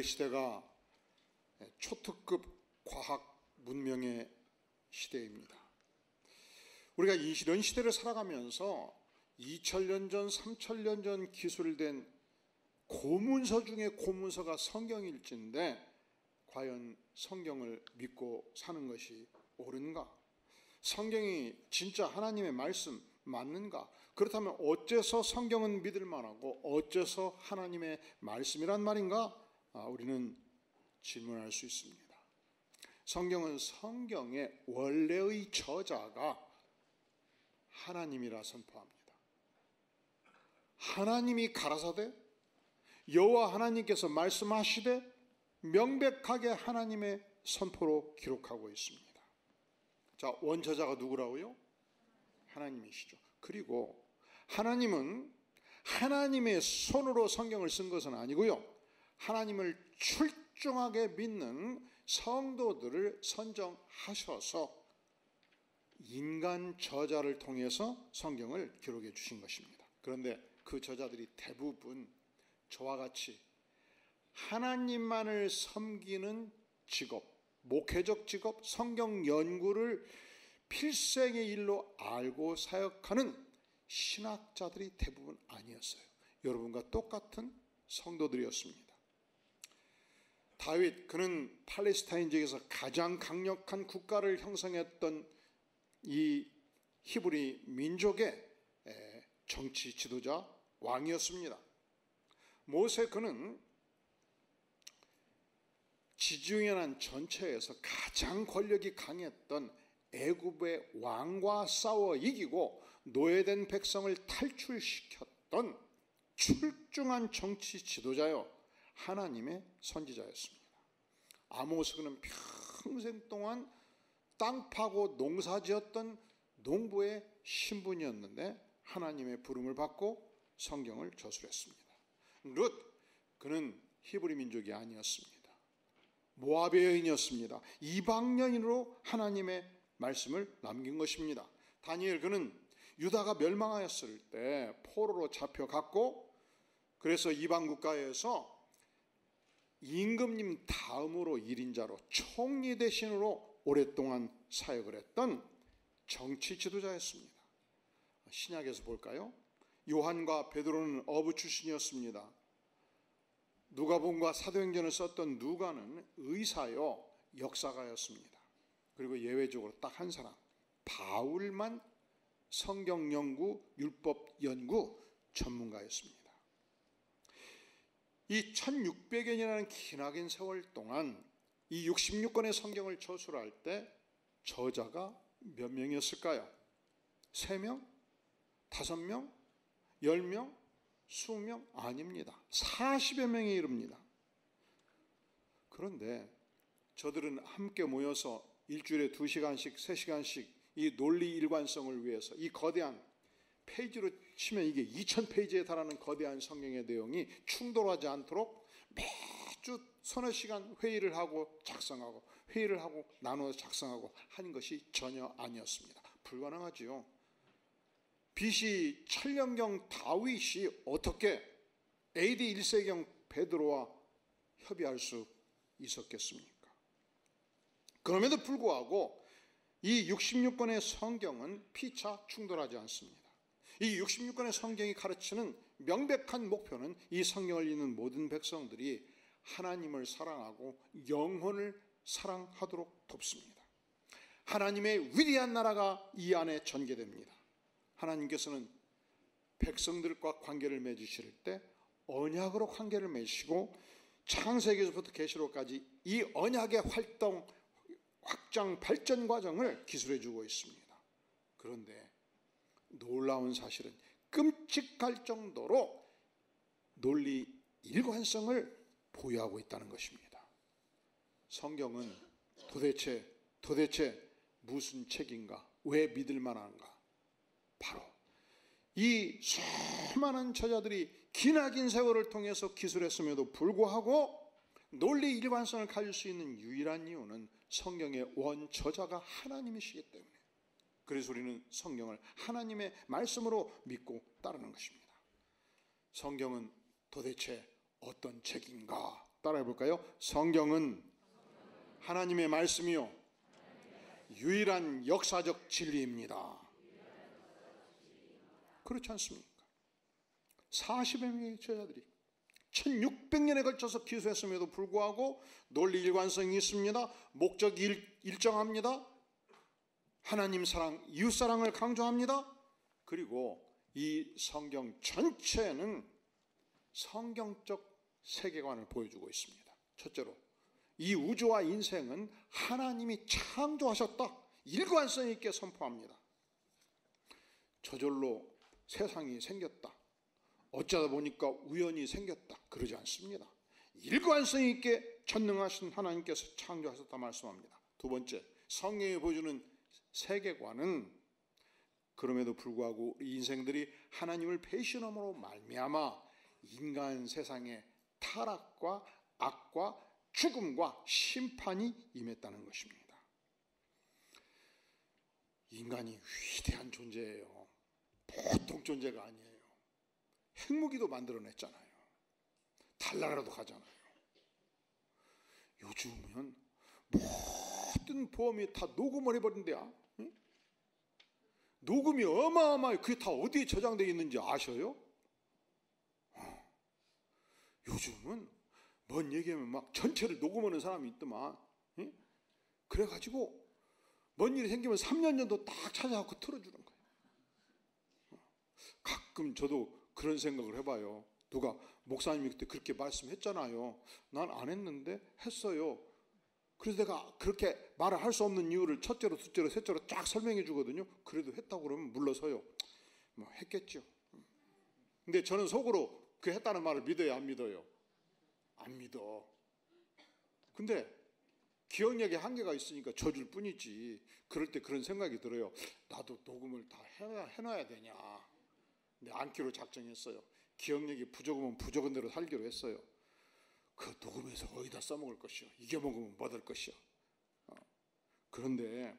우리 시대가 초특급 과학 문명의 시대입니다. 우리가 이런 시대를 살아가면서 2000년 전, 3000년 전 기술된 고문서 중에 고문서가 성경일진데 과연 성경을 믿고 사는 것이 옳은가? 성경이 진짜 하나님의 말씀 맞는가? 그렇다면 어째서 성경은 믿을 만하고 어째서 하나님의 말씀이란 말인가? 우리는 질문할 수 있습니다. 성경은 성경의 원래의 저자가 하나님이라 선포합니다. 하나님이 가라사대 여호와 하나님께서 말씀하시되 명백하게 하나님의 선포로 기록하고 있습니다. 자, 원저자가 누구라고요? 하나님이시죠. 그리고 하나님은 하나님의 손으로 성경을 쓴 것은 아니고요, 하나님을 출중하게 믿는 성도들을 선정하셔서 인간 저자를 통해서 성경을 기록해 주신 것입니다. 그런데 그 저자들이 대부분 저와 같이 하나님만을 섬기는 직업, 목회적 직업, 성경 연구를 필생의 일로 알고 사역하는 신학자들이 대부분 아니었어요. 여러분과 똑같은 성도들이었습니다. 다윗, 그는 팔레스타인 지역에서 가장 강력한 국가를 형성했던 이 히브리 민족의 정치 지도자, 왕이었습니다. 모세, 그는 지중해안 전체에서 가장 권력이 강했던 애굽의 왕과 싸워 이기고 노예된 백성을 탈출시켰던 출중한 정치 지도자요, 하나님의 선지자였습니다. 아모스, 그는 평생 동안 땅 파고 농사지었던 농부의 신분이었는데 하나님의 부름을 받고 성경을 저술했습니다. 룻, 그는 히브리 민족이 아니었습니다. 모압의 여인이었습니다. 이방 여인으로 하나님의 말씀을 남긴 것입니다. 다니엘, 그는 유다가 멸망하였을 때 포로로 잡혀갔고, 그래서 이방 국가에서 임금님 다음으로 1인자로 총리 대신으로 오랫동안 사역을 했던 정치 지도자였습니다. 신약에서 볼까요? 요한과 베드로는 어부 출신이었습니다. 누가복음과 사도행전을 썼던 누가는 의사요 역사가였습니다. 그리고 예외적으로 딱 한 사람, 바울만 성경 연구, 율법 연구 전문가였습니다. 이 1600년이라는 기나긴 세월 동안 이 66권의 성경을 저술할 때 저자가 몇 명이었을까요? 3명? 5명? 10명? 20명? 아닙니다. 40여 명에 이릅니다. 그런데 저들은 함께 모여서 일주일에 2시간씩, 3시간씩 이 논리 일관성을 위해서 이 거대한, 페이지로 치면 이게 2000페이지에 달하는 거대한 성경의 내용이 충돌하지 않도록 매주 서너 시간 회의를 하고 작성하고, 회의를 하고 나누어서 작성하고 하는 것이 전혀 아니었습니다. 불가능하지요. BC 천년경 다윗이 어떻게 AD 1세경 베드로와 협의할 수 있었겠습니까? 그럼에도 불구하고 이 66권의 성경은 피차 충돌하지 않습니다. 이 66권의 성경이 가르치는 명백한 목표는 이 성경을 읽는 모든 백성들이 하나님을 사랑하고 영혼을 사랑하도록 돕습니다. 하나님의 위대한 나라가 이 안에 전개됩니다. 하나님께서는 백성들과 관계를 맺으실 때 언약으로 관계를 맺으시고 창세기에서부터 계시록까지 이 언약의 활동, 확장, 발전 과정을 기술해 주고 있습니다. 그런데 놀라운 사실은 끔찍할 정도로 논리 일관성을 보유하고 있다는 것입니다. 성경은 도대체 무슨 책인가? 왜 믿을 만한가? 바로 이 수많은 저자들이 기나긴 세월을 통해서 기술했음에도 불구하고 논리 일관성을 가질 수 있는 유일한 이유는 성경의 원저자가 하나님이시기 때문에, 그래서 우리는 성경을 하나님의 말씀으로 믿고 따르는 것입니다. 성경은 도대체 어떤 책인가? 따라해 볼까요? 성경은 하나님의 말씀이요 유일한 역사적 진리입니다. 그렇지 않습니까? 40여 명의 제자들이 1600년에 걸쳐서 기술했음에도 불구하고 논리 일관성이 있습니다. 목적이 일정합니다. 하나님 사랑, 이웃 사랑을 강조합니다. 그리고 이 성경 전체는 성경적 세계관을 보여주고 있습니다. 첫째로 이 우주와 인생은 하나님이 창조하셨다. 일관성 있게 선포합니다. 저절로 세상이 생겼다. 어쩌다 보니까 우연히 생겼다. 그러지 않습니다. 일관성 있게 전능하신 하나님께서 창조하셨다 말씀합니다. 두 번째, 성경이 보여주는 세계관은 그럼에도 불구하고 우리 인생들이 하나님을 배신함으로 말미암아 인간 세상에 타락과 악과 죽음과 심판이 임했다는 것입니다. 인간이 위대한 존재예요. 보통 존재가 아니에요. 핵무기도 만들어냈잖아요. 달나라도 가잖아요. 요즘은 모든 보험이 다 녹음을 해버린대요. 응? 녹음이 어마어마해요. 그게 다 어디에 저장되어 있는지 아셔요? 요즘은 뭔 얘기하면 막 전체를 녹음하는 사람이 있더만. 응? 그래가지고 뭔 일이 생기면 3년 전도 딱 찾아갖고 틀어주는 거예요. 가끔 저도 그런 생각을 해봐요. 누가 목사님이 그때 그렇게 말씀했잖아요. 난 안 했는데 했어요. 그래서 내가 그렇게 말을 할 수 없는 이유를 첫째로, 둘째로, 셋째로 쫙 설명해 주거든요. 그래도 했다고 그러면 물러서요. 뭐 했겠죠. 근데 저는 속으로 그 했다는 말을 믿어요, 안 믿어요? 안 믿어. 근데 기억력에 한계가 있으니까 져줄 뿐이지. 그럴 때 그런 생각이 들어요. 나도 녹음을 다 해놔야 되냐. 근데 안기로 작정했어요. 기억력이 부족하면 부족한 대로 살기로 했어요. 그 녹음해서 어디다 써먹을 것이요. 이겨먹으면 뭐 될 것이요. 그런데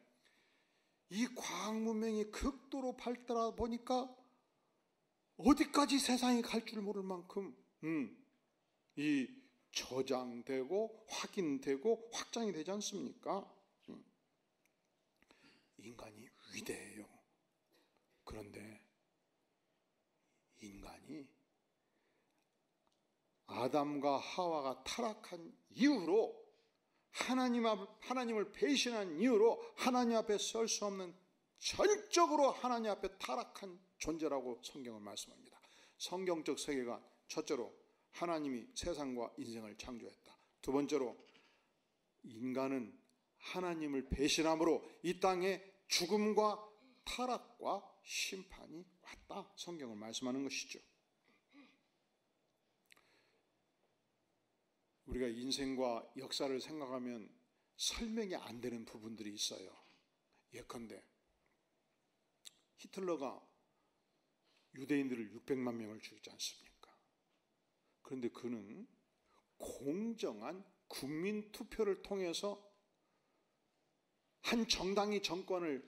이 과학 문명이 극도로 발달하다 보니까 어디까지 세상이 갈 줄 모를 만큼 이 저장되고 확인되고 확장이 되지 않습니까? 인간이 위대해요. 그런데 인간이 아담과 하와가 타락한 이후로 하나님을 배신한 이후로 하나님 앞에 설 수 없는 전적으로 하나님 앞에 타락한 존재라고 성경은 말씀합니다. 성경적 세계관, 첫째로 하나님이 세상과 인생을 창조했다. 두 번째로 인간은 하나님을 배신함으로 이 땅에 죽음과 타락과 심판이 왔다. 성경을 말씀하는 것이죠. 우리가 인생과 역사를 생각하면 설명이 안 되는 부분들이 있어요. 예컨대 히틀러가 유대인들을 600만 명을 죽이지 않습니까? 그런데 그는 공정한 국민 투표를 통해서 한 정당이 정권을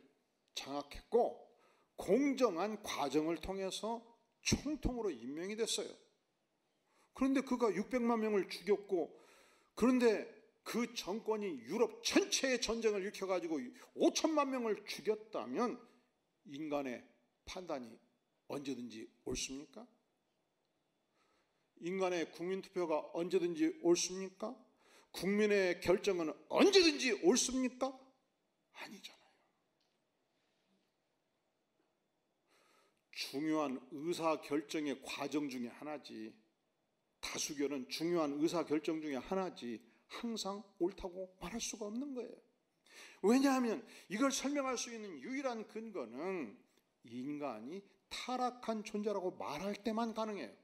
장악했고 공정한 과정을 통해서 총통으로 임명이 됐어요. 그런데 그가 600만 명을 죽였고, 그런데 그 정권이 유럽 전체의 전쟁을 일으켜가지고 5천만 명을 죽였다면 인간의 판단이 언제든지 옳습니까? 인간의 국민투표가 언제든지 옳습니까? 국민의 결정은 언제든지 옳습니까? 아니잖아요. 중요한 의사결정의 과정 중에 하나지, 다수결은 중요한 의사결정 중에 하나지 항상 옳다고 말할 수가 없는 거예요. 왜냐하면 이걸 설명할 수 있는 유일한 근거는 인간이 타락한 존재라고 말할 때만 가능해요.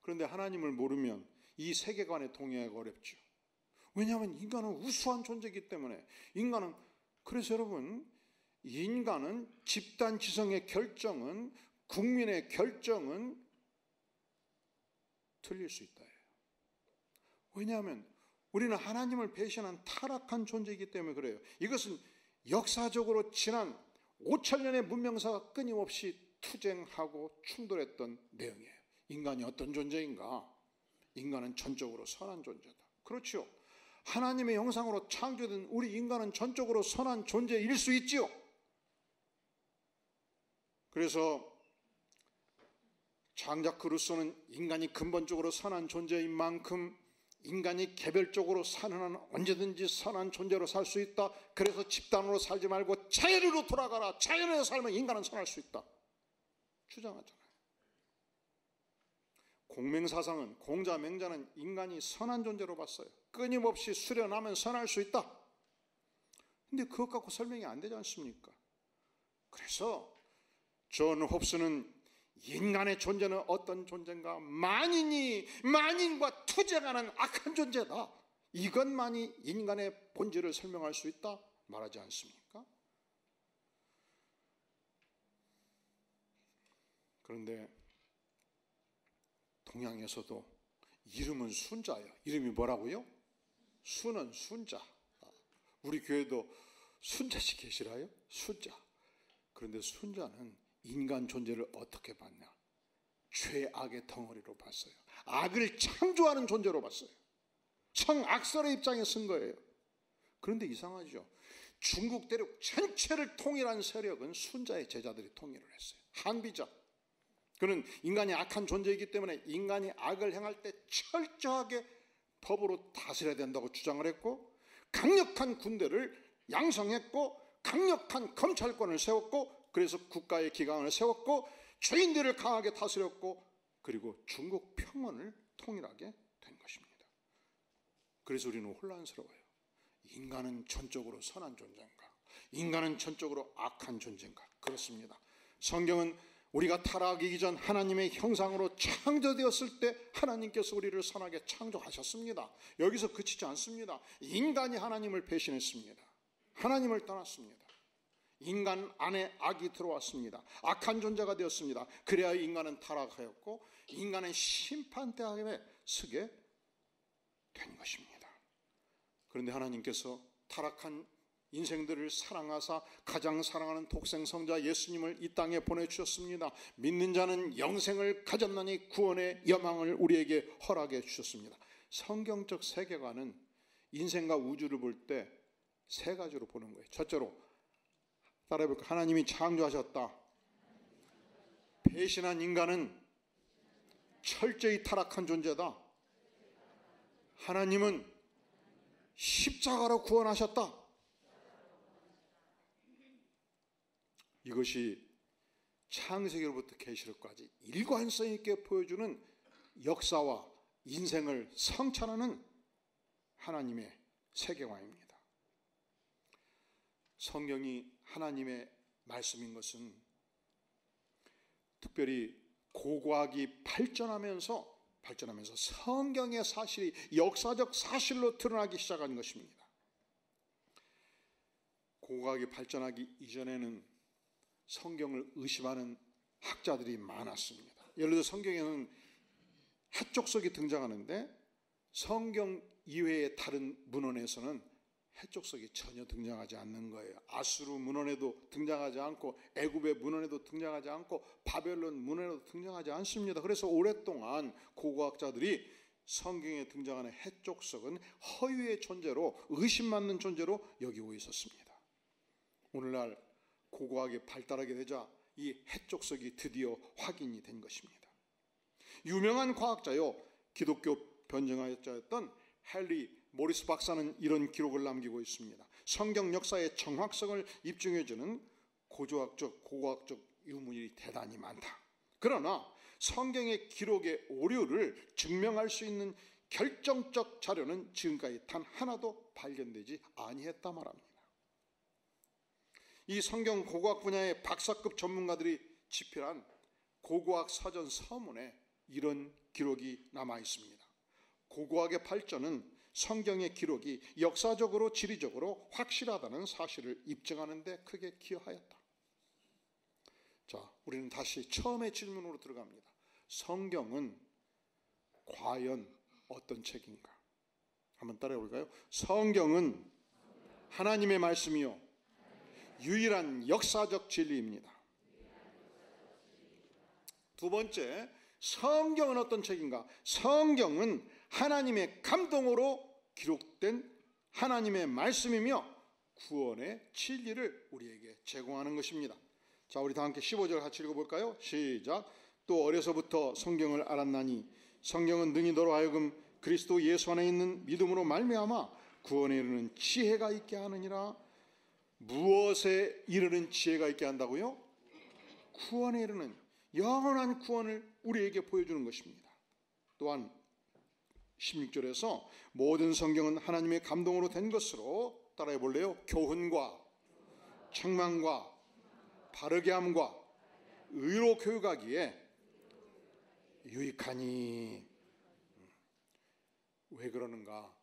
그런데 하나님을 모르면 이 세계관에 동의하기가 어렵죠. 왜냐하면 인간은 우수한 존재이기 때문에. 그래서 여러분, 인간은 집단 지성의 결정은, 국민의 결정은 틀릴 수 있다. 왜냐하면 우리는 하나님을 배신한 타락한 존재이기 때문에 그래요. 이것은 역사적으로 지난 5,000년의 문명사가 끊임없이 투쟁하고 충돌했던 내용이에요. 인간이 어떤 존재인가? 인간은 전적으로 선한 존재다. 그렇죠. 하나님의 형상으로 창조된 우리 인간은 전적으로 선한 존재일 수 있지요. 그래서 장자크 루소는 인간이 근본적으로 선한 존재인 만큼 인간이 개별적으로 사는 한 언제든지 선한 존재로 살 수 있다. 그래서 집단으로 살지 말고 자연으로 돌아가라. 자연에서 살면 인간은 선할 수 있다. 주장하잖아요. 공맹사상은, 공자맹자는 인간이 선한 존재로 봤어요. 끊임없이 수련하면 선할 수 있다. 근데 그것 갖고 설명이 안 되지 않습니까? 그래서 존 홉스는 인간의 존재는 어떤 존재인가? 만인과 투쟁하는 악한 존재다. 이것만이 인간의 본질을 설명할 수 있다 말하지 않습니까? 그런데 동양에서도 이름은 순자예요. 이름이 뭐라고요? 순은 순자. 우리 교회도 순자씨 계시라요? 순자. 그런데 순자는 인간 존재를 어떻게 봤냐? 죄악의 덩어리로 봤어요. 악을 창조하는 존재로 봤어요. 성악설의 입장에 쓴 거예요. 그런데 이상하죠. 중국 대륙 전체를 통일한 세력은 순자의 제자들이 통일을 했어요. 한비자. 그는 인간이 악한 존재이기 때문에 인간이 악을 행할 때 철저하게 법으로 다스려야 된다고 주장을 했고, 강력한 군대를 양성했고, 강력한 검찰권을 세웠고, 그래서 국가의 기강을 세웠고, 죄인들을 강하게 다스렸고, 그리고 중국 평원을 통일하게 된 것입니다. 그래서 우리는 혼란스러워요. 인간은 전적으로 선한 존재인가? 인간은 전적으로 악한 존재인가? 그렇습니다. 성경은 우리가 타락하기 전 하나님의 형상으로 창조되었을 때 하나님께서 우리를 선하게 창조하셨습니다. 여기서 그치지 않습니다. 인간이 하나님을 배신했습니다. 하나님을 떠났습니다. 인간 안에 악이 들어왔습니다. 악한 존재가 되었습니다. 그래야 인간은 타락하였고 인간은 심판대에 서게 된 것입니다. 그런데 하나님께서 타락한 인생들을 사랑하사 가장 사랑하는 독생성자 예수님을 이 땅에 보내주셨습니다. 믿는 자는 영생을 가졌나니 구원의 여망을 우리에게 허락해 주셨습니다. 성경적 세계관은 인생과 우주를 볼 때 세 가지로 보는 거예요. 첫째로 따라해볼까요? 하나님이 창조하셨다. 배신한 인간은 철저히 타락한 존재다. 하나님은 십자가로 구원하셨다. 이것이 창세기로부터 계시록까지 일관성 있게 보여주는 역사와 인생을 성찰하는 하나님의 세계관입니다. 성경이 하나님의 말씀인 것은 특별히 고고학이 발전하면서 성경의 사실이 역사적 사실로 드러나기 시작한 것입니다. 고고학이 발전하기 이전에는 성경을 의심하는 학자들이 많았습니다. 예를 들어 성경에는 해족석이 등장하는데 성경 이외의 다른 문헌에서는 해족석이 전혀 등장하지 않는 거예요. 아수르 문헌에도 등장하지 않고 애굽의 문헌에도 등장하지 않고 바벨론 문헌에도 등장하지 않습니다. 그래서 오랫동안 고고학자들이 성경에 등장하는 해족석은 허위의 존재로, 의심받는 존재로 여기고 있었습니다. 오늘날 고고학이 발달하게 되자 이 해족석이 드디어 확인이 된 것입니다. 유명한 과학자요, 기독교 변증학자였던 헨리 모리스 박사는 이런 기록을 남기고 있습니다. 성경 역사의 정확성을 입증해주는 고고학적 유물이 대단히 많다. 그러나 성경의 기록의 오류를 증명할 수 있는 결정적 자료는 지금까지 단 하나도 발견되지 아니했다 말합니다. 이 성경 고고학 분야의 박사급 전문가들이 집필한 고고학 사전 서문에 이런 기록이 남아 있습니다. 고고학의 발전은 성경의 기록이 역사적으로 지리적으로 확실하다는 사실을 입증하는 데 크게 기여하였다. 자, 우리는 다시 처음의 질문으로 들어갑니다. 성경은 과연 어떤 책인가? 한번 따라해 볼까요? 성경은 하나님의 말씀이요 유일한 역사적 진리입니다. 두 번째, 성경은 어떤 책인가? 성경은 하나님의 감동으로 기록된 하나님의 말씀이며 구원의 진리를 우리에게 제공하는 것입니다. 자, 우리 다 함께 15절 같이 읽어볼까요? 시작. 또 어려서부터 성경을 알았나니 성경은 능히 너로 하여금 그리스도 예수 안에 있는 믿음으로 말미암아 구원에 이르는 지혜가 있게 하느니라. 무엇에 이르는 지혜가 있게 한다고요? 구원에 이르는 영원한 구원을 우리에게 보여주는 것입니다. 또한 16절에서 모든 성경은 하나님의 감동으로 된 것으로, 따라해 볼래요? 교훈과 책망과 바르게 함과 의로 교육하기에 유익하니. 왜 그러는가?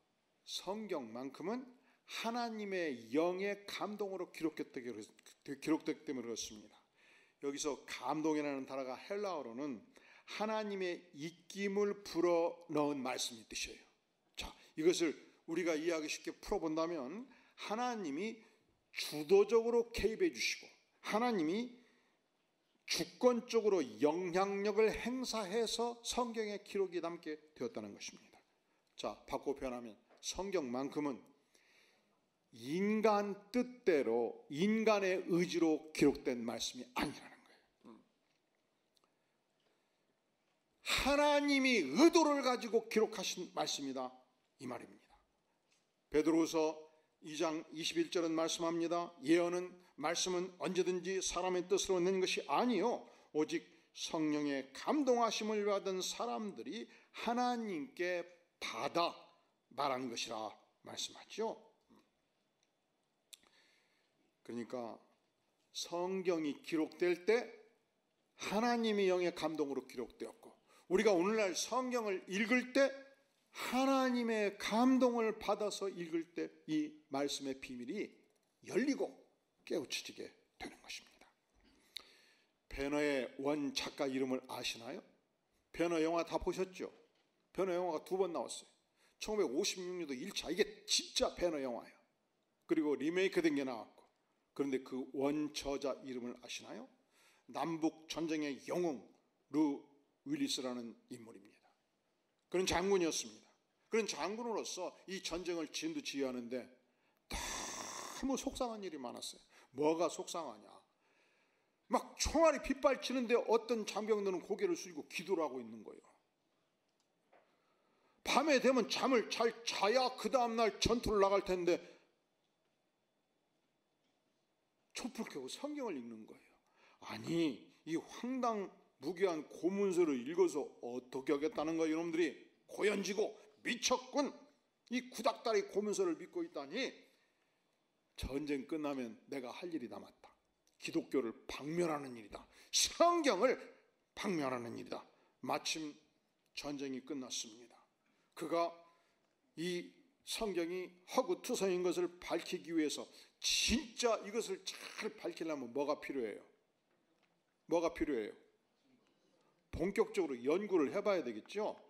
성경만큼은 하나님의 영의 감동으로 기록됐기 때문에 그렇습니다. 여기서 감동이라는 단어가 헬라어로는 하나님의 입김을 불어넣은 말씀이 뜻이에요. 자, 이것을 우리가 이해하기 쉽게 풀어본다면 하나님이 주도적으로 개입해 주시고 하나님이 주권적으로 영향력을 행사해서 성경의 기록이 남게 되었다는 것입니다. 자, 바꿔 표현하면 성경만큼은 인간 뜻대로 인간의 의지로 기록된 말씀이 아니라는 거예요. 하나님이 의도를 가지고 기록하신 말씀이다, 이 말입니다. 베드로후서 2장 21절은 말씀합니다. 예언은 말씀은 언제든지 사람의 뜻으로 낸 것이 아니요 오직 성령의 감동하심을 받은 사람들이 하나님께 받아 말한 것이라 말씀하죠. 그러니까 성경이 기록될 때 하나님의 영의 감동으로 기록되었고, 우리가 오늘날 성경을 읽을 때 하나님의 감동을 받아서 읽을 때 이 말씀의 비밀이 열리고 깨우쳐지게 되는 것입니다. 배너의 원 작가 이름을 아시나요? 배너 영화 다 보셨죠? 배너 영화가 2번 나왔어요. 1956년도 1차, 이게 진짜 배너 영화예요. 그리고 리메이크 된 게 나왔고. 그런데 그 원저자 이름을 아시나요? 남북 전쟁의 영웅 루 윌리스라는 인물입니다. 그런 장군이었습니다. 그런 장군으로서 이 전쟁을 진두지휘하는데 너무 속상한 일이 많았어요. 뭐가 속상하냐? 막 총알이 빗발치는데 어떤 장병들은 고개를 숙이고 기도를 하고 있는 거예요. 밤에 되면 잠을 잘 자야 그 다음날 전투를 나갈 텐데 촛불 켜고 성경을 읽는 거예요. 아니, 이 황당무계한 고문서를 읽어서 어떻게 하겠다는 거예요? 이놈들이 고연지고 미쳤군. 이 구닥다리 고문서를 믿고 있다니. 전쟁 끝나면 내가 할 일이 남았다. 기독교를 박멸하는 일이다. 성경을 박멸하는 일이다. 마침 전쟁이 끝났습니다. 그가 이 성경이 허구투성인 것을 밝히기 위해서 진짜 이것을 잘 밝히려면 뭐가 필요해요? 뭐가 필요해요? 본격적으로 연구를 해봐야 되겠죠.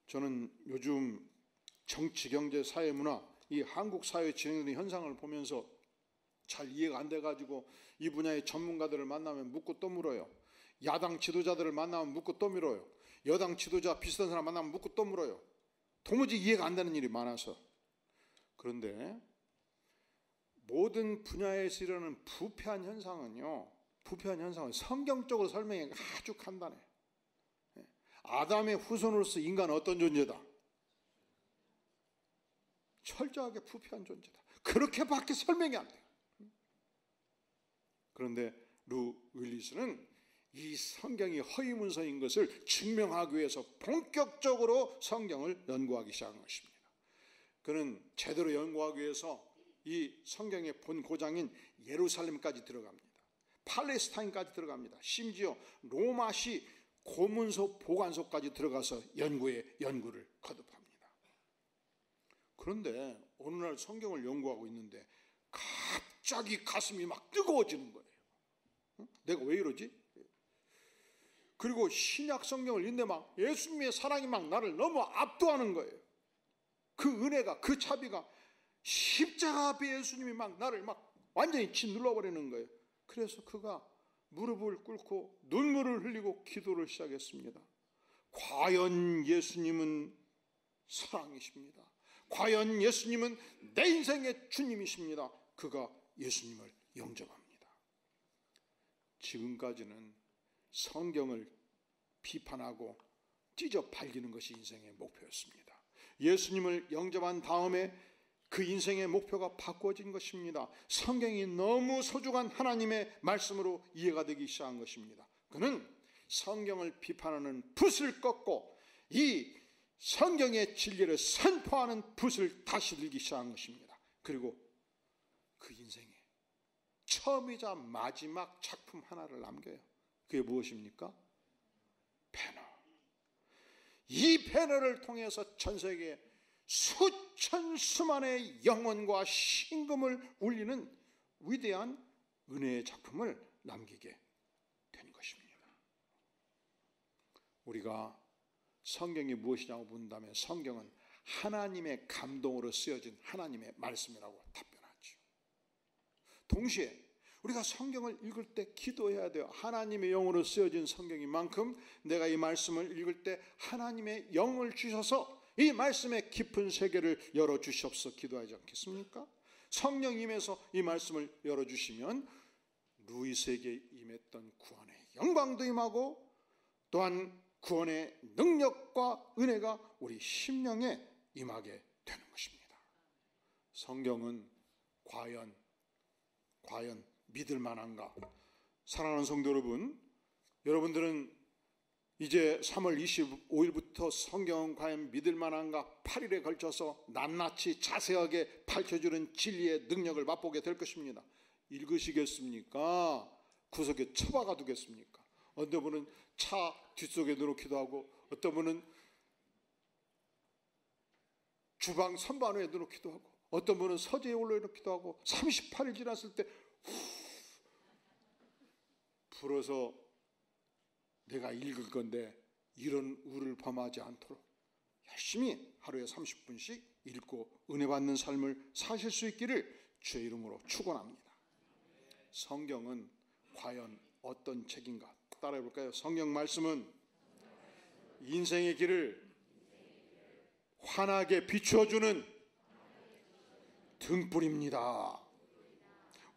저는 요즘 정치, 경제, 사회, 문화, 이 한국 사회에 진행되는 현상을 보면서 잘 이해가 안 돼가지고 이 분야의 전문가들을 만나면 묻고 또 물어요. 야당 지도자들을 만나면 묻고 또 물어요. 여당 지도자 비슷한 사람 만나면 묻고 또 물어요. 도무지 이해가 안 되는 일이 많아서. 그런데 모든 분야에서 일어나는 부패한 현상은 성경적으로 설명이 아주 간단해. 아담의 후손으로서 인간은 어떤 존재다? 철저하게 부패한 존재다. 그렇게밖에 설명이 안 돼요. 그런데 루 윌리스는 이 성경이 허위문서인 것을 증명하기 위해서 본격적으로 성경을 연구하기 시작한 것입니다. 그는 제대로 연구하기 위해서 이 성경의 본 고장인 예루살렘까지 들어갑니다. 팔레스타인까지 들어갑니다. 심지어 로마시 고문서 보관소까지 들어가서 연구를 거듭합니다. 그런데 오늘날 성경을 연구하고 있는데 갑자기 가슴이 막 뜨거워지는 거예요. 내가 왜 이러지? 그리고 신약 성경을 읽는데 막 예수님의 사랑이 막 나를 너무 압도하는 거예요. 그 은혜가, 그 자비가, 십자가 앞에 예수님이 막 나를 막 완전히 짓눌러버리는 거예요. 그래서 그가 무릎을 꿇고 눈물을 흘리고 기도를 시작했습니다. 과연 예수님은 사랑이십니다. 과연 예수님은 내 인생의 주님이십니다. 그가 예수님을 영접합니다. 지금까지는 성경을 비판하고 찢어 발기는 것이 인생의 목표였습니다. 예수님을 영접한 다음에 그 인생의 목표가 바꿔진 것입니다. 성경이 너무 소중한 하나님의 말씀으로 이해가 되기 시작한 것입니다. 그는 성경을 비판하는 붓을 꺾고 이 성경의 진리를 선포하는 붓을 다시 들기 시작한 것입니다. 그리고 그 인생에 처음이자 마지막 작품 하나를 남겨요. 그게 무엇입니까? 배너. 이 배너를 통해서 전 세계에 수천 수만의 영혼과 신금을 울리는 위대한 은혜의 작품을 남기게 된 것입니다. 우리가 성경이 무엇이냐고 묻는다면 성경은 하나님의 감동으로 쓰여진 하나님의 말씀이라고 답변하죠. 동시에 우리가 성경을 읽을 때 기도해야 돼요. 하나님의 영으로 쓰여진 성경인 만큼 내가 이 말씀을 읽을 때 하나님의 영을 주셔서 이 말씀의 깊은 세계를 열어주시옵소서 기도하지 않겠습니까? 성령 임해서 이 말씀을 열어주시면 루이스에게 임했던 구원의 영광도 임하고 또한 구원의 능력과 은혜가 우리 심령에 임하게 되는 것입니다. 성경은 과연 믿을 만한가? 사랑하는 성도 여러분, 여러분들은 이제 3월 25일부터 성경은 과연 믿을 만한가 8일에 걸쳐서 낱낱이 자세하게 밝혀주는 진리의 능력을 맛보게 될 것입니다. 읽으시겠습니까? 구석에 처박아 두겠습니까? 어떤 분은 차 뒷속에 넣기도 하고 어떤 분은 주방 선반위에 넣기도 하고 어떤 분은 서재에 올려놓기도 하고 38일 지났을 때 불어서 내가 읽을 건데 이런 우를 범하지 않도록 열심히 하루에 30분씩 읽고 은혜 받는 삶을 사실 수 있기를 주의 이름으로 축원합니다. 성경은 과연 어떤 책인가? 따라해 볼까요? 성경 말씀은 인생의 길을 환하게 비추어주는 등불입니다.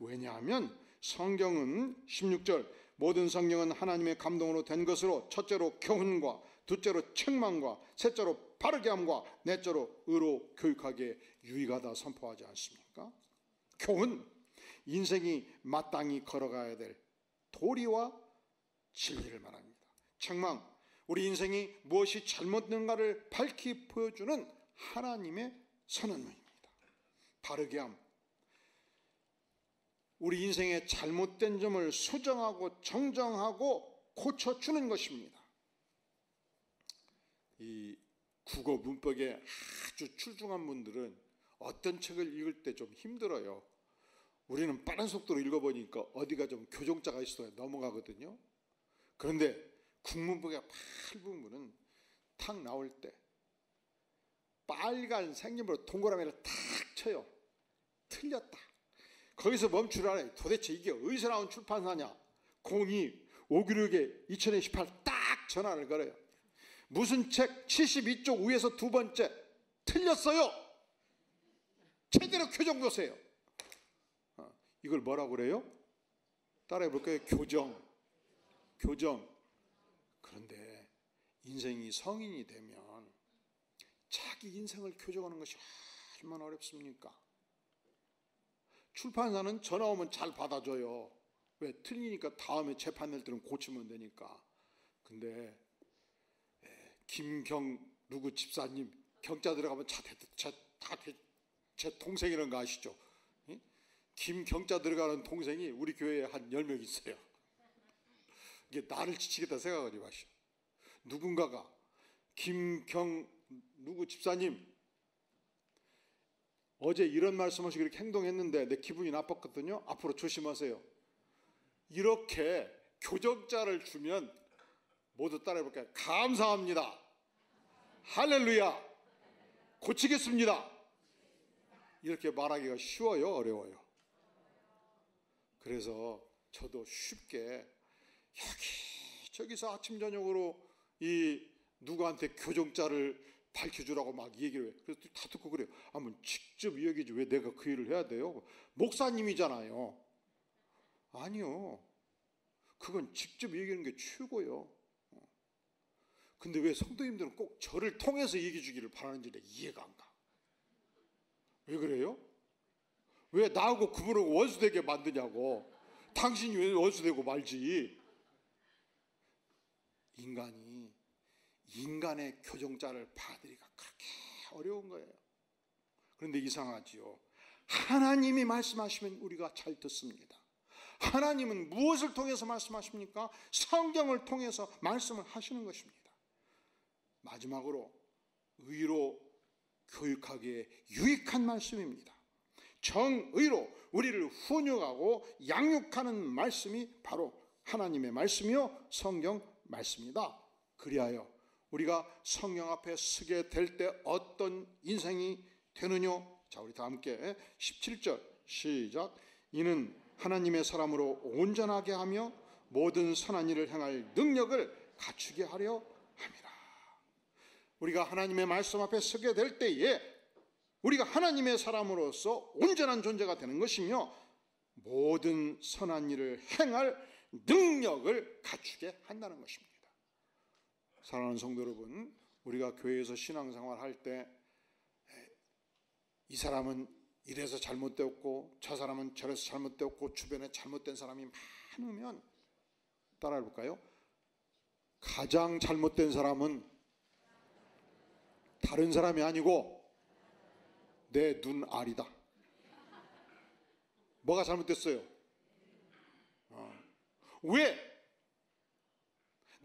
왜냐하면 성경은 16절 모든 성경은 하나님의 감동으로 된 것으로 첫째로 교훈과 둘째로 책망과 셋째로 바르게 함과 넷째로 의로 교육하기에 유익하다 선포하지 않습니까? 교훈, 인생이 마땅히 걸어가야 될 도리와 진리를 말합니다. 책망, 우리 인생이 무엇이 잘못된가를 밝히 보여주는 하나님의 선언입니다. 바르게 함, 우리 인생의 잘못된 점을 수정하고 정정하고 고쳐주는 것입니다. 이 국어 문법에 아주 출중한 분들은 어떤 책을 읽을 때 좀 힘들어요. 우리는 빠른 속도로 읽어보니까 어디가 좀 교정자가 있어야 넘어가거든요. 그런데 국문법의 8부분은 탁 나올 때 빨간 생님으로 동그라미를 탁 쳐요. 틀렸다. 거기서 멈추라래. 도대체 이게 어디서 나온 출판사냐? 02-596-2018 딱 전화를 걸어요. 무슨 책 72쪽 위에서 두 번째 틀렸어요. 제대로 교정보세요. 이걸 뭐라고 그래요? 따라해 볼까요? 교정. 그런데 인생이 성인이 되면 자기 인생을 교정하는 것이 얼마나 어렵습니까? 출판사는 전화 오면 잘 받아줘요. 왜? 틀리니까 다음에 재판 낼 때는 고치면 되니까. 근데 김경 누구 집사님 경자 들어가면 제 동생이라는 거 아시죠? 김경자 들어가는 동생이 우리 교회에 한 10명 있어요. 이게 나를 지치겠다 생각하지 마시오. 누군가가 김경 누구 집사님 어제 이런 말씀하시고 이렇게 행동했는데 내 기분이 나빴거든요. 앞으로 조심하세요. 이렇게 교정자를 주면 모두 따라해볼까요? 감사합니다. 할렐루야. 고치겠습니다. 이렇게 말하기가 쉬워요? 어려워요? 그래서 저도 쉽게 저기서 아침 저녁으로 이 누구한테 교정자를 밝혀주라고 막 얘기를 해요. 그래서 다 듣고 그래요. 한번 직접 이야기지 왜 내가 그 일을 해야 돼요? 목사님이잖아요. 아니요. 그건 직접 얘기하는 게 최고예요. 근데 왜 성도님들은 꼭 저를 통해서 얘기해 주기를 바라는지 이해가 안 가. 왜 그래요? 왜 나하고 그분을 원수되게 만드냐고. 당신이 왜 원수되고 말지. 인간의 교정자를 받으기가 그렇게 어려운 거예요. 그런데 이상하지요. 하나님이 말씀하시면 우리가 잘 듣습니다. 하나님은 무엇을 통해서 말씀하십니까? 성경을 통해서 말씀을 하시는 것입니다. 마지막으로 의로 교육하기에 유익한 말씀입니다. 정의로 우리를 훈육하고 양육하는 말씀이 바로 하나님의 말씀이요 성경 말씀이다. 그리하여 우리가 성령 앞에 서게 될 때 어떤 인생이 되느냐? 자, 우리 다 함께 17절 시작. 이는 하나님의 사람으로 온전하게 하며 모든 선한 일을 행할 능력을 갖추게 하려 함이라. 우리가 하나님의 말씀 앞에 서게 될 때에 우리가 하나님의 사람으로서 온전한 존재가 되는 것이며 모든 선한 일을 행할 능력을 갖추게 한다는 것입니다. 사랑하는 성도 여러분, 우리가 교회에서 신앙생활 할 때 이 사람은 이래서 잘못되었고 저 사람은 저래서 잘못되었고 주변에 잘못된 사람이 많으면 따라해 볼까요? 가장 잘못된 사람은 다른 사람이 아니고 내 눈 알이다. 뭐가 잘못됐어요? 왜?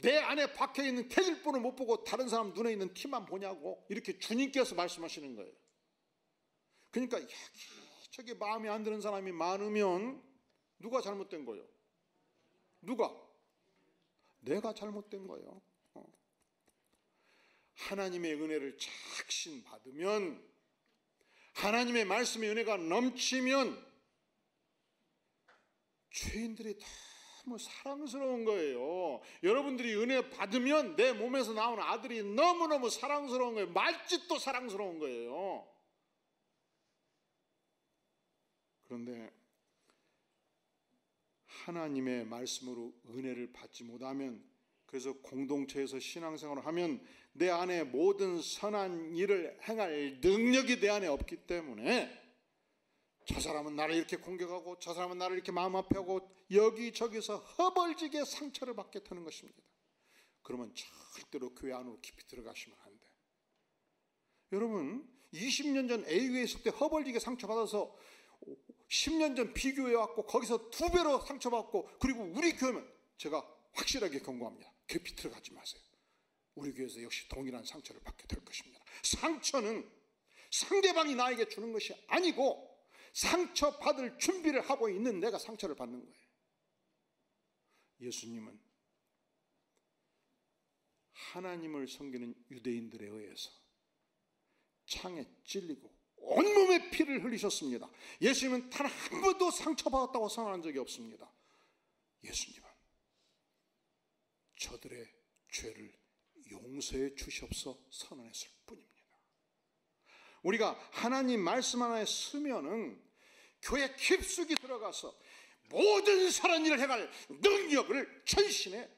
내 안에 박혀있는 태질본을 못 보고 다른 사람 눈에 있는 티만 보냐고 이렇게 주님께서 말씀하시는 거예요. 그러니까 저게 마음에 안 드는 사람이 많으면 누가 잘못된 거예요? 누가? 내가 잘못된 거예요. 하나님의 은혜를 작신 받으면, 하나님의 말씀의 은혜가 넘치면 죄인들이 너무 사랑스러운 거예요. 여러분들이 은혜 받으면 내 몸에서 나오는 아들이 너무너무 사랑스러운 거예요. 말짓도 사랑스러운 거예요. 그런데 하나님의 말씀으로 은혜를 받지 못하면, 그래서 공동체에서 신앙생활을 하면 내 안에 모든 선한 일을 행할 능력이 내 안에 없기 때문에 저 사람은 나를 이렇게 공격하고 저 사람은 나를 이렇게 마음 아파하고 여기저기서 허벌지게 상처를 받게 되는 것입니다. 그러면 절대로 교회 안으로 깊이 들어가시면 안 돼요. 여러분, 20년 전 A교회 있을 때 허벌지게 상처받아서 10년 전 B교회 왔고 거기서 2배로 상처받고, 그리고 우리 교회면 제가 확실하게 경고합니다. 깊이 들어가지 마세요. 우리 교회에서 역시 동일한 상처를 받게 될 것입니다. 상처는 상대방이 나에게 주는 것이 아니고 상처받을 준비를 하고 있는 내가 상처를 받는 거예요. 예수님은 하나님을 섬기는 유대인들에 의해서 창에 찔리고 온몸에 피를 흘리셨습니다. 예수님은 단 한 번도 상처받았다고 선언한 적이 없습니다. 예수님은 저들의 죄를 용서해 주시옵소서 선언했을 뿐입니다. 우리가 하나님 말씀 하나에 쓰면은 교회 깊숙이 들어가서 모든 선한 일을 행할 능력을 전신에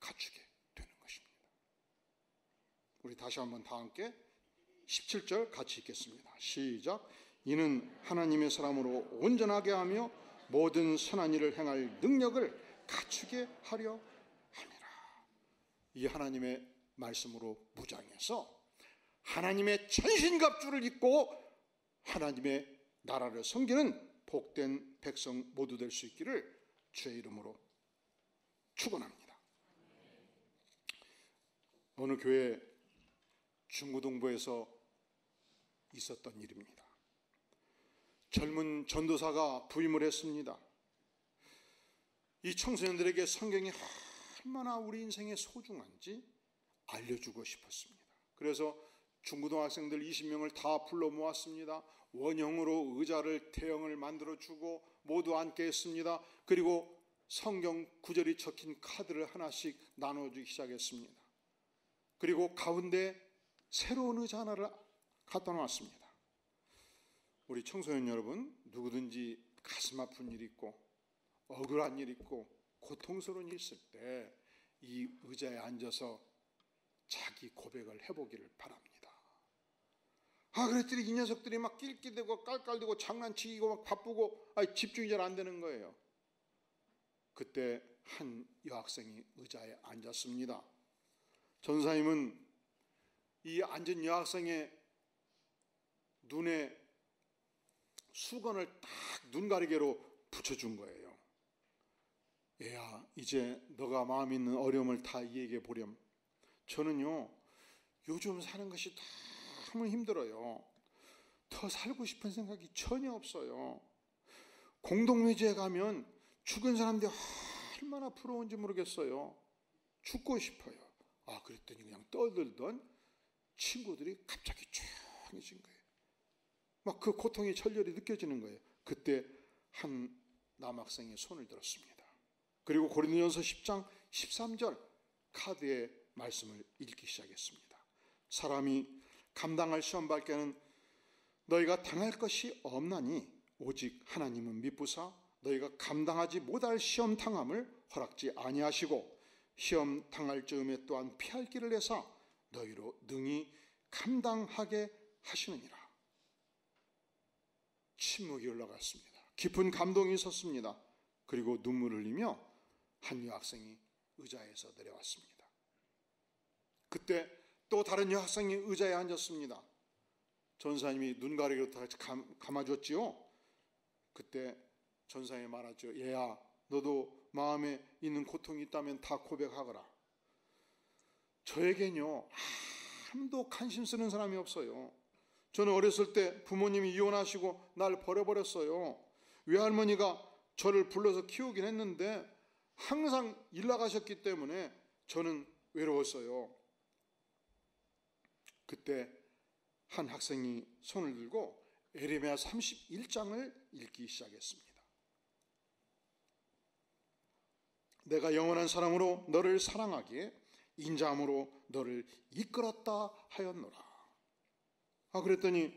갖추게 되는 것입니다. 우리 다시 한번 다 함께 17절 같이 읽겠습니다. 시작. 이는 하나님의 사람으로 온전하게 하며 모든 선한 일을 행할 능력을 갖추게 하려 함이라. 이 하나님의 말씀으로 무장해서 하나님의 전신갑주를 입고 하나님의 나라를 섬기는 복된 백성 모두 될 수 있기를 주의 이름으로 축원합니다. 어느 교회 중고등부에서 있었던 일입니다. 젊은 전도사가 부임을 했습니다. 이 청소년들에게 성경이 얼마나 우리 인생에 소중한지 알려주고 싶었습니다. 그래서 중고등학생들 20명을 다 불러 모았습니다. 원형으로 의자를 대형을 만들어주고 모두 앉게 했습니다. 그리고 성경 구절이 적힌 카드를 하나씩 나눠주기 시작했습니다. 그리고 가운데 새로운 의자 하나를 갖다 놨습니다. 우리 청소년 여러분, 누구든지 가슴 아픈 일 있고 억울한 일 있고 고통스러운 일 있을 때 이 의자에 앉아서 자기 고백을 해보기를 바랍니다. 그랬더니 이 녀석들이 막 낄끼대고 깔깔대고 장난치고 막 바쁘고 집중이 잘 안 되는 거예요. 그때 한 여학생이 의자에 앉았습니다. 전사님은 이 앉은 여학생의 눈에 수건을 딱 눈가리개로 붙여준 거예요. 얘야, 이제 너가 마음 있는 어려움을 다 얘기해 보렴. 저는요, 요즘 사는 것이 너무 힘들어요. 더 살고 싶은 생각이 전혀 없어요. 공동묘지에 가면 죽은 사람들이 얼마나 부러운지 모르겠어요. 죽고 싶어요. 그랬더니 그냥 떠들던 친구들이 갑자기 조용해진 거예요. 막 그 고통의 절절히 느껴지는 거예요. 그때 한 남학생이 손을 들었습니다. 그리고 고린도전서 10장 13절 카드의 말씀을 읽기 시작했습니다. 사람이 감당할 시험 밖에는 너희가 당할 것이 없나니 오직 하나님은 미쁘사 너희가 감당하지 못할 시험 당함을 허락지 아니하시고 시험 당할 즈음에 또한 피할 길을 내사 너희로 능히 감당하게 하시느니라. 침묵이 올라갔습니다. 깊은 감동이 있었습니다. 그리고 눈물을 흘리며 한 여학생이 의자에서 내려왔습니다. 그때 또 다른 여학생이 의자에 앉았습니다. 전사님이 눈가리로 다 감아줬지요. 그때 전사님이 말하죠. 얘야, 너도 마음에 있는 고통이 있다면 다 고백하거라. 저에겐요, 아무도 관심 쓰는 사람이 없어요. 저는 어렸을 때 부모님이 이혼하시고 날 버려버렸어요. 외할머니가 저를 불러서 키우긴 했는데 항상 일 나가셨기 때문에 저는 외로웠어요. 그때 한 학생이 손을 들고 에레미야 31장을 읽기 시작했습니다. 내가 영원한 사랑으로 너를 사랑하기에 인자함으로 너를 이끌었다 하였노라. 그랬더니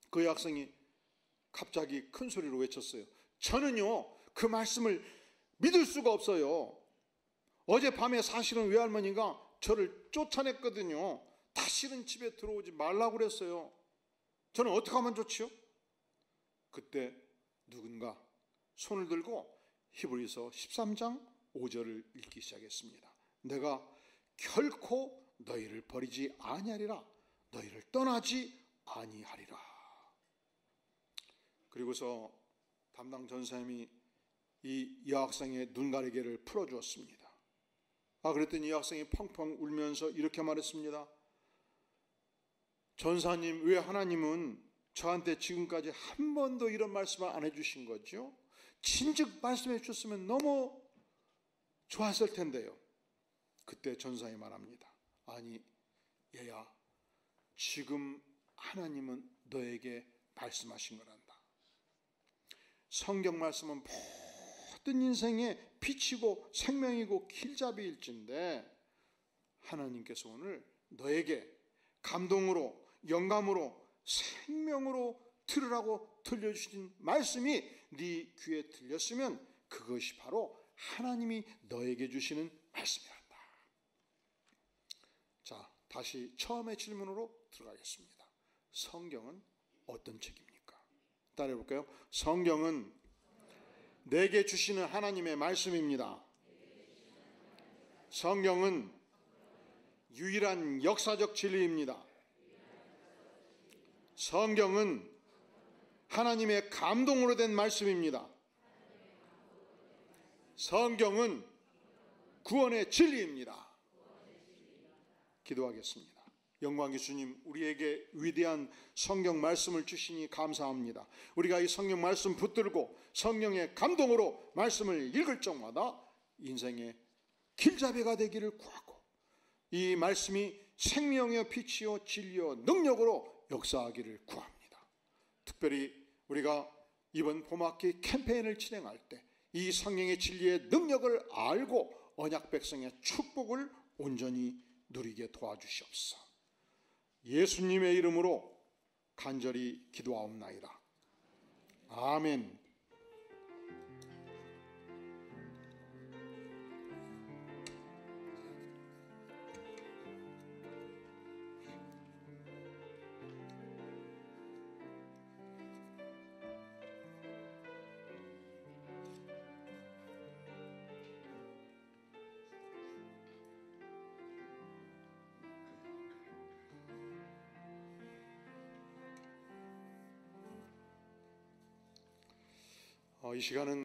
그 학생이 갑자기 큰 소리로 외쳤어요. 저는요, 그 말씀을 믿을 수가 없어요. 어젯밤에 사실은 외할머니가 저를 쫓아냈거든요. 다시는 집에 들어오지 말라고 그랬어요. 저는 어떻게 하면 좋지요? 그때 누군가 손을 들고 히브리서 13장 5절을 읽기 시작했습니다. 내가 결코 너희를 버리지 아니하리라. 너희를 떠나지 아니하리라. 그리고서 담당 전사님이 이 여학생의 눈가리개를 풀어주었습니다. 그랬더니 이 학생이 펑펑 울면서 이렇게 말했습니다. 전사님, 왜 하나님은 저한테 지금까지 한 번도 이런 말씀을 안 해주신 거죠? 진즉 말씀해 주셨으면 너무 좋았을 텐데요. 그때 전사님이 말합니다. 아니, 얘야, 지금 하나님은 너에게 말씀하신 거란다. 성경 말씀은 모든 인생의 빛이고 생명이고 길잡이일진데 하나님께서 오늘 너에게 감동으로, 영감으로, 생명으로 들으라고 들려주신 말씀이 네 귀에 들렸으면 그것이 바로 하나님이 너에게 주시는 말씀이란다. 자, 다시 처음의 질문으로 들어가겠습니다. 성경은 어떤 책입니까? 따라해볼까요? 성경은 내게 주시는 하나님의 말씀입니다. 성경은 유일한 역사적 진리입니다. 성경은 하나님의 감동으로 된 말씀입니다. 성경은 구원의 진리입니다. 기도하겠습니다. 영광의 주님, 우리에게 위대한 성경 말씀을 주시니 감사합니다. 우리가 이 성경 말씀 붙들고 성령의 감동으로 말씀을 읽을 적마다 인생의 길잡이가 되기를 구하고 이 말씀이 생명이요 빛이요 진리요 능력으로 역사하기를 구합니다. 특별히 우리가 이번 봄학기 캠페인을 진행할 때 이 성령의 진리의 능력을 알고 언약 백성의 축복을 온전히 누리게 도와주시옵소서. 예수님의 이름으로 간절히 기도하옵나이다. 아멘. 이 시간은